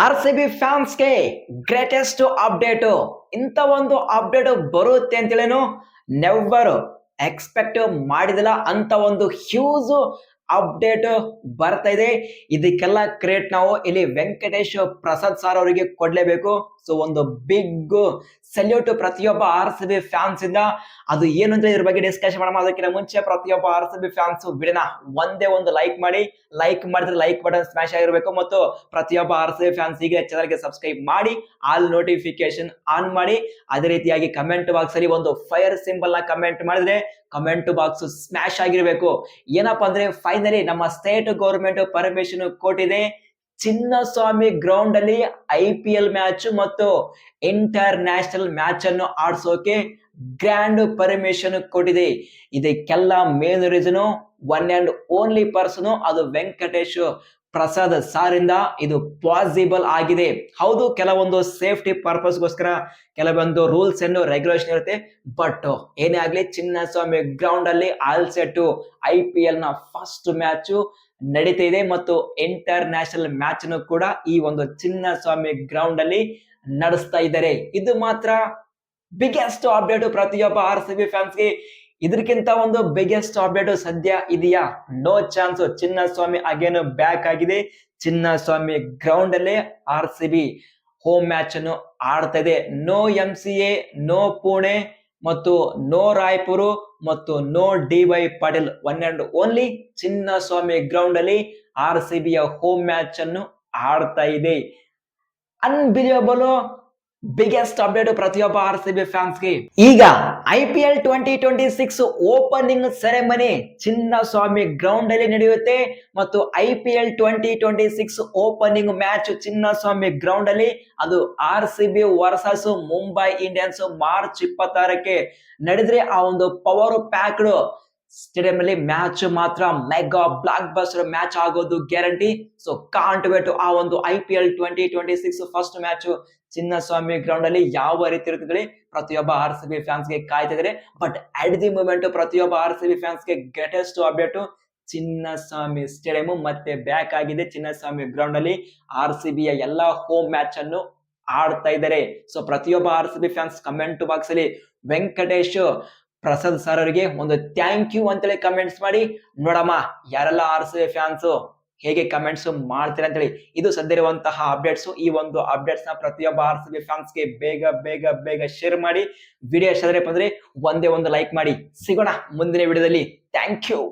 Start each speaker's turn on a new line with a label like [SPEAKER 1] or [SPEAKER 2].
[SPEAKER 1] R C B ಫ್ಯಾನ್ಸ್ಗೆ greatest update. ಇಂಥ ಒಂದು ಅಪ್ಡೇಟ್ ಬರುತ್ತೆ ಅಂತೇಳೇನು ನೆವರ್ ಎಕ್ಸ್ಪೆಕ್ಟ್ ಮಾಡಿದಿಲ್ಲ. ಅಂತ ಒಂದು ಹ್ಯೂಜ್ ಅಪ್ಡೇಟ್ ಬರ್ತಾ ಇದೆ. ಇದಕ್ಕೆಲ್ಲ ಕ್ರೆಡಿಟ್ ನಾವು ಇಲ್ಲಿ ವೆಂಕಟೇಶ್ ಪ್ರಸಾದ್ ಸರ್ ಅವರಿಗೆ ಕೊಡ್ಲೇಬೇಕು. ಸೊ ಒಂದು ಬಿಗ್ ಸಲ್ಯೂಟ್ ಪ್ರತಿಯೊಬ್ಬ ಆರ್ ಸಿ ಬಿ ಫ್ಯಾನ್ಸ್ ಇಂದ. ಅದು ಏನು ಅಂತ ಇದ್ರ ಬಗ್ಗೆ ಡಿಸ್ಕಷನ್ ಮಾಡೋಣ. ಅದಕ್ಕಿಂತ ಮುಂಚೆ ಪ್ರತಿಯೊಬ್ಬ ಆರ್ ಸಿ ಬಿ ಫ್ಯಾನ್ಸ್ ವಿಡಿಯೋನ ಒಂದೇ ಒಂದು ಲೈಕ್ ಮಾಡಿ. ಲೈಕ್ ಮಾಡಿದ್ರೆ ಲೈಕ್ ಬಟನ್ ಸ್ಮ್ಯಾಶ್ ಆಗಿರಬೇಕು. ಮತ್ತು ಪ್ರತಿಯೊಬ್ಬ ಆರ್ ಸಿ ಬಿ ಫ್ಯಾನ್ಸ್ ಈಗ ಚಾನಲ್ಗೆ ಸಬ್ಸ್ಕ್ರೈಬ್ ಮಾಡಿ, ಆಲ್ ನೋಟಿಫಿಕೇಶನ್ ಆನ್ ಮಾಡಿ. ಅದೇ ರೀತಿಯಾಗಿ ಕಮೆಂಟ್ ಬಾಕ್ಸ್ ಅಲ್ಲಿ ಒಂದು ಫೈರ್ ಸಿಂಬಲ್ ನ ಕಮೆಂಟ್ ಮಾಡಿದ್ರೆ ಕಮೆಂಟ್ ಬಾಕ್ಸ್ ಸ್ಮ್ಯಾಶ್ ಆಗಿರಬೇಕು. ಏನಪ್ಪಾ ಅಂದ್ರೆ ಫೈನಲಿ ನಮ್ಮ ಸ್ಟೇಟ್ ಗೌರ್ಮೆಂಟ್ ಪರ್ಮಿಷನ್ ಕೊಟ್ಟಿದೆ. ಚಿನ್ನಸ್ವಾಮಿ ಗ್ರೌಂಡ್ ಅಲ್ಲಿ IPL ಮ್ಯಾಚ್ ಮತ್ತು ಇಂಟರ್ ನ್ಯಾಷನಲ್ ಮ್ಯಾಚ್ ಅನ್ನು ಆಡ್ಸೋಕೆ ಗ್ರ್ಯಾಂಡ್ ಪರ್ಮಿಷನ್ ಕೊಟ್ಟಿದೆ. ಇದಕ್ಕೆಲ್ಲ main reason one and only person, ಅದು ವೆಂಕಟೇಶ್ ಪ್ರಸಾದ್ ಸಾರಿಂದ ಇದು ಪಾಸಿಬಲ್ ಆಗಿದೆ. ಹೌದು, ಕೆಲವೊಂದು ಸೇಫ್ಟಿ ಪರ್ಪಸ್ ಗೋಸ್ಕರ ಕೆಲವೊಂದು ರೂಲ್ಸ್ ಅಂಡ್ ರೆಗ್ಯುಲೇಷನ್ ಇರುತ್ತೆ. ಬಟ್ ಏನೇ ಆಗ್ಲಿ ಚಿನ್ನಸ್ವಾಮಿ ಗ್ರೌಂಡ್ ಅಲ್ಲಿ ಆಲ್ ಸೆಟ್ IPL ನ ಫಸ್ಟ್ ಮ್ಯಾಚ್ ನಡೀತಾ ಇದೆ ಮತ್ತು ಇಂಟರ್ ನ್ಯಾಷನಲ್ ಮ್ಯಾಚ್ ಕೂಡ ಈ ಒಂದು ಚಿನ್ನಸ್ವಾಮಿ ಗ್ರೌಂಡ್ ಅಲ್ಲಿ ನಡೆಸ್ತಾ ಇದ್ದಾರೆ. ಇದು ಮಾತ್ರ ಬಿಗ್ಗೆಸ್ಟ್ ಅಪ್ಡೇಟ್ ಪ್ರತಿಯೊಬ್ಬ ಆರ್ ಸಿ ಬಿ ಫ್ಯಾನ್ಸ್ಗೆ. ಇದಕ್ಕಿಂತ ಒಂದು ಬಿಗ್ಗೆಸ್ಟ್ ಅಪ್ಡೇಟ್ ಸದ್ಯ ಇದೆಯಾ? No chance. Chinnaswamy again back ಆಗಿದೆ. ಚಿನ್ನಸ್ವಾಮಿ ಗ್ರೌಂಡ್ ಅಲ್ಲೇ R C B home match ಅನ್ನು ಆಡ್ತಾ ಇದೆ. ನೋ MCA, ನೋ ಪುಣೆ ಮತ್ತು ನೋ ರಾಯ್ಪುರ್ ಮತ್ತು no DY Patil. One and only Chinnaswamy ground ಅಲ್ಲಿ ಆರ್ ಸಿ ಬಿಯ ಹೋಮ್ ಮ್ಯಾಚ್ ಅನ್ನು ಆಡ್ತಾ ಇದೆ. ಅನ್ಬಿಲಿಯಬಲ್ ಬಿಗ್ಗೆಸ್ಟ್ ಅಪ್ಡೇಟ್ ಪ್ರತಿಯೊಬ್ಬ ಆರ್ ಸಿ ಬಿ ಫ್ಯಾನ್ಸ್ಗೆ. ಈಗ IPL 2026 opening ceremony Chinnaswamy ground ಅಲ್ಲಿ ನಡೆಯುತ್ತೆ ಮತ್ತು IPL 2026 opening match Chinnaswamy ground ಅಲ್ಲಿ ಅದು R C B versus Mumbai Indians March 26ಕ್ಕೆ ನಡೆದ್ರೆ ಆ ಒಂದು ಪವರ್ ಪ್ಯಾಕ್ಡ್ ಸ್ಟೇಡಿಯಂ ಅಲ್ಲಿ ಮ್ಯಾಚ್ ಮಾತ್ರ ಮೆಗಾ ಬ್ಲಾಕ್ ಬಸ್ಟರ್ ಮ್ಯಾಚ್ ಆಗೋದು ಗ್ಯಾರಂಟಿ. ಸೊ ಕಾಂಟ್ ವೇಟ್ ಆ ಒಂದು IPL 2026 first match Chinnaswamy ground ಅಲ್ಲಿ ಯಾವ ರೀತಿ ಇರುತ್ತದೆ ಪ್ರತಿಯೊಬ್ಬ ಆರ್ ಸಿ ಬಿ ಫ್ಯಾನ್ಸ್ ಗೆ ಕಾಯ್ತಿದ್ದಾರೆ. ಬಟ್ ಅಟ್ ದಿ ಮೂಮೆಂಟ್ ಪ್ರತಿಯೊಬ್ಬ ಆರ್ ಸಿ ಬಿ ಫ್ಯಾನ್ಸ್ ಗೆ ಗ್ರೇಟೆಸ್ಟ್ ಅಪ್ಡೇಟ್, ಚಿನ್ನಸ್ವಾಮಿ ಸ್ಟೇಡಿಯಂ ಮತ್ತೆ ಬ್ಯಾಕ್ ಆಗಿದೆ. ಚಿನ್ನಸ್ವಾಮಿ ಗ್ರೌಂಡ್ ಅಲ್ಲಿ ಆರ್ ಸಿ ಬಿಯ ಎಲ್ಲಾ ಹೋಮ್ ಮ್ಯಾಚ್ ಅನ್ನು ಆಡ್ತಾ ಇದ್ದಾರೆ. ಸೊ ಪ್ರತಿಯೊಬ್ಬ R C B fans comment box ಅಲ್ಲಿ ವೆಂಕಟೇಶ್ ಪ್ರಸಾದ್ ಸರ್ ಅವರಿಗೆ ಒಂದು ಥ್ಯಾಂಕ್ ಯು ಅಂತೇಳಿ ಕಮೆಂಟ್ಸ್ ಮಾಡಿ. ನೋಡಮ್ಮ ಯಾರೆಲ್ಲ ಆರ್ ಸಿ ಬಿ ಫ್ಯಾನ್ಸ್ ಹೇಗೆ ಕಮೆಂಟ್ಸ್ ಮಾಡ್ತೀರಾ ಅಂತೇಳಿ. ಇದು ಸದ್ಯ ಇರುವಂತಹ ಅಪ್ಡೇಟ್ಸ್. ಈ ಒಂದು ಅಪ್ಡೇಟ್ಸ್ ನ ಪ್ರತಿಯೊಬ್ಬ ಆರ್ ಸಿ ಬಿ ಫ್ಯಾನ್ಸ್ ಗೆ ಬೇಗ ಬೇಗ ಬೇಗ ಶೇರ್ ಮಾಡಿ. ವಿಡಿಯೋ ಇಷ್ಟ ಆದರೆ ಒಂದೇ ಒಂದು ಲೈಕ್ ಮಾಡಿ. ಸಿಗೋಣ ಮುಂದಿನ ವಿಡಿಯೋದಲ್ಲಿ. Thank you.